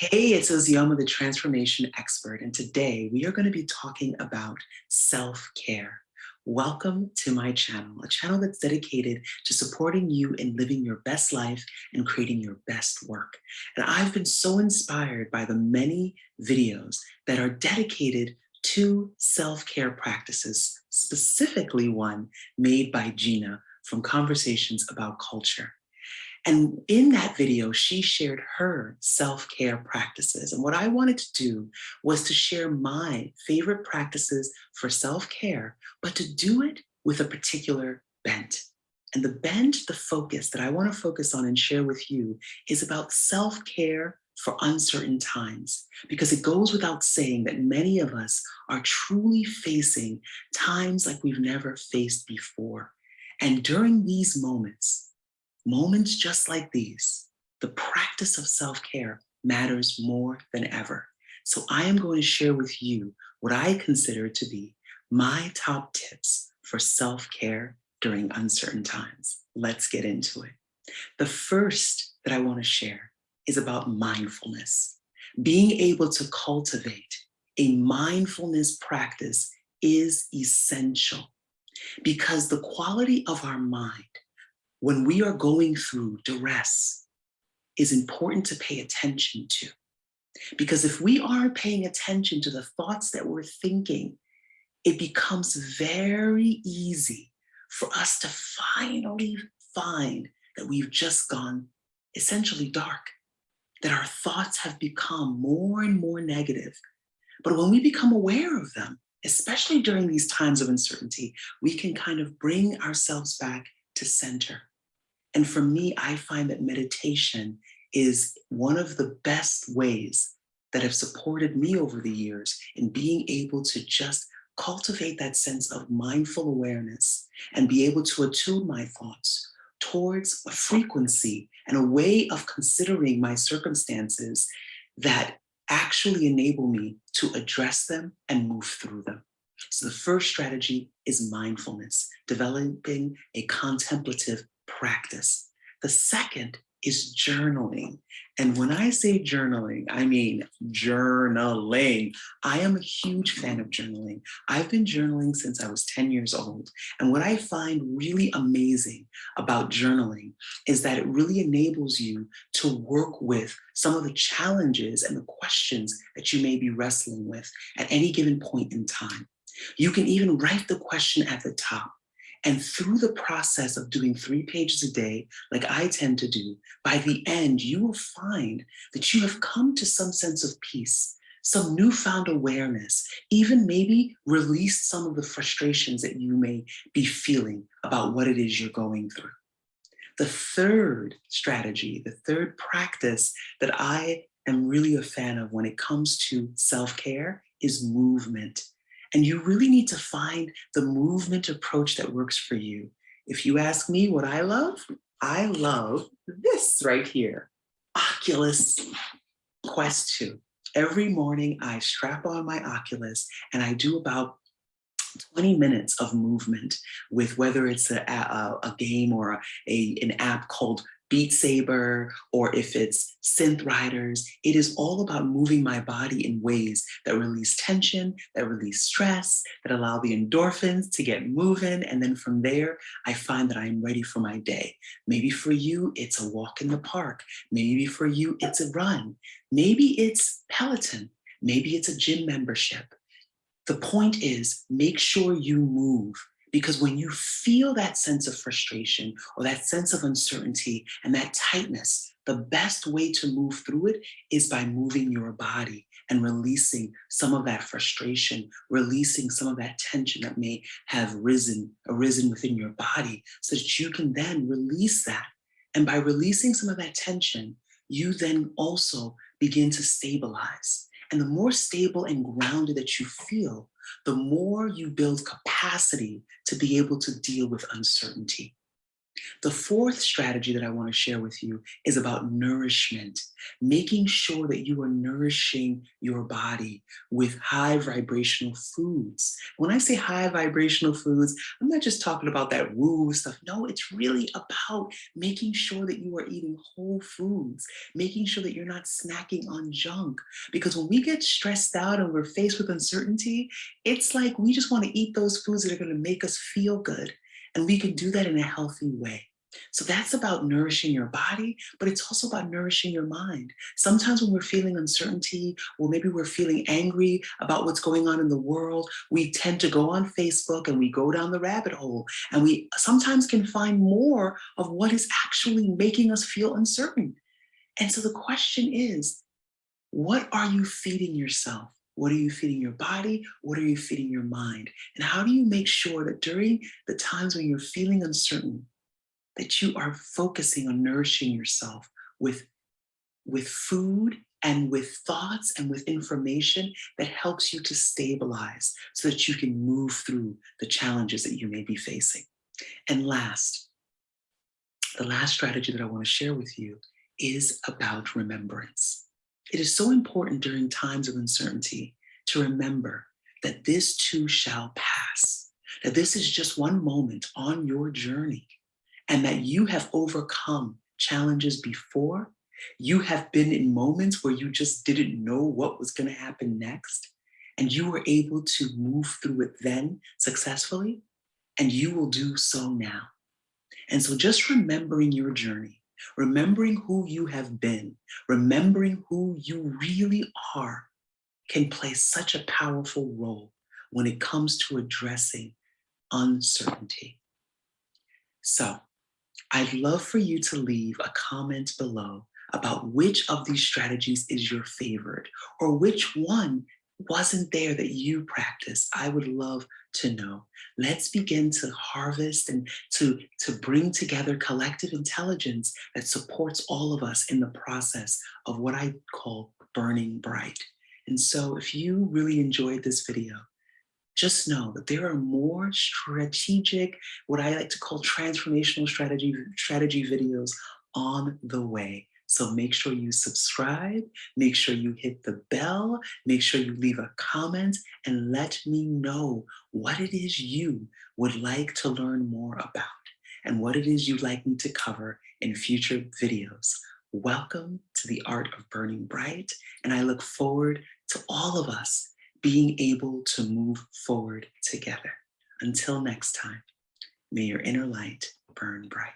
Hey, it's Ozioma, the transformation expert, and today we are going to be talking about self-care. Welcome to my channel, a channel that's dedicated to supporting you in living your best life and creating your best work. And I've been so inspired by the many videos that are dedicated to self-care practices, specifically one made by Gina from Conversations About Culture. And in that video, she shared her self-care practices. And what I wanted to do was to share my favorite practices for self-care, but to do it with a particular bent. And the bent, the focus that I want to focus on and share with you is about self-care for uncertain times, because it goes without saying that many of us are truly facing times like we've never faced before. And during these moments just like these, the practice of self-care matters more than ever. So I am going to share with you what I consider to be my top tips for self-care during uncertain times. Let's get into it. The first that I want to share is about mindfulness. Being able to cultivate a mindfulness practice is essential because the quality of our mind when we are going through duress is important to pay attention to. Because if we aren't paying attention to the thoughts that we're thinking, it becomes very easy for us to finally find that we've just gone essentially dark, that our thoughts have become more and more negative. But when we become aware of them, especially during these times of uncertainty, we can kind of bring ourselves back to center. And for me, I find that meditation is one of the best ways that have supported me over the years in being able to just cultivate that sense of mindful awareness and be able to attune my thoughts towards a frequency and a way of considering my circumstances that actually enable me to address them and move through them. So the first strategy is mindfulness, developing a contemplative practice. The second is journaling. And when I say journaling, I mean journaling. I am a huge fan of journaling. I've been journaling since I was 10 years old. And what I find really amazing about journaling is that it really enables you to work with some of the challenges and the questions that you may be wrestling with at any given point in time. You can even write the question at the top. And through the process of doing 3 pages a day, like I tend to do, by the end, you will find that you have come to some sense of peace, some newfound awareness, even maybe release some of the frustrations that you may be feeling about what it is you're going through. The third strategy, the third practice that I am really a fan of when it comes to self-care is movement. And you really need to find the movement approach that works for you. If you ask me what I love this right here, Oculus Quest 2. Every morning I strap on my Oculus and I do about 20 minutes of movement with whether it's a game or an app called Beat Saber, or if it's Synth Riders. It is all about moving my body in ways that release tension, that release stress, that allow the endorphins to get moving. And then from there, I find that I'm ready for my day. Maybe for you, it's a walk in the park. Maybe for you, it's a run. Maybe it's Peloton. Maybe it's a gym membership. The point is, make sure you move, because when you feel that sense of frustration or that sense of uncertainty and that tightness, the best way to move through it is by moving your body and releasing some of that frustration, releasing some of that tension that may have arisen within your body, so that you can then release that. And by releasing some of that tension, you then also begin to stabilize. And the more stable and grounded that you feel, the more you build capacity to be able to deal with uncertainty. The fourth strategy that I want to share with you is about nourishment, making sure that you are nourishing your body with high vibrational foods. When I say high vibrational foods, I'm not just talking about that woo stuff. No, it's really about making sure that you are eating whole foods, making sure that you're not snacking on junk. Because when we get stressed out and we're faced with uncertainty, it's like we just want to eat those foods that are going to make us feel good. And we can do that in a healthy way. So that's about nourishing your body, but it's also about nourishing your mind. Sometimes when we're feeling uncertainty, or maybe we're feeling angry about what's going on in the world, we tend to go on Facebook and we go down the rabbit hole. And we sometimes can find more of what is actually making us feel uncertain. And so the question is, what are you feeding yourself? What are you feeding your body? What are you feeding your mind? And how do you make sure that during the times when you're feeling uncertain, that you are focusing on nourishing yourself with, with food and with thoughts and with information that helps you to stabilize so that you can move through the challenges that you may be facing? And last, the last strategy that I want to share with you is about remembrance. It is so important during times of uncertainty to remember that this too shall pass, that this is just one moment on your journey, and that you have overcome challenges before. You have been in moments where you just didn't know what was going to happen next, and you were able to move through it then successfully, and you will do so now. And so just remembering your journey, remembering who you have been, remembering who you really are can play such a powerful role when it comes to addressing uncertainty. So I'd love for you to leave a comment below about which of these strategies is your favorite, or which one wasn't there that you practiced. I would love to know. Let's begin to harvest and to bring together collective intelligence that supports all of us in the process of what I call burning bright. And so if you really enjoyed this video, just know that there are more strategic, what I like to call transformational strategy videos on the way. So make sure you subscribe, make sure you hit the bell, make sure you leave a comment, and let me know what it is you would like to learn more about and what it is you'd like me to cover in future videos. Welcome to the Art of Burning Bright, and I look forward to all of us being able to move forward together. Until next time, may your inner light burn bright.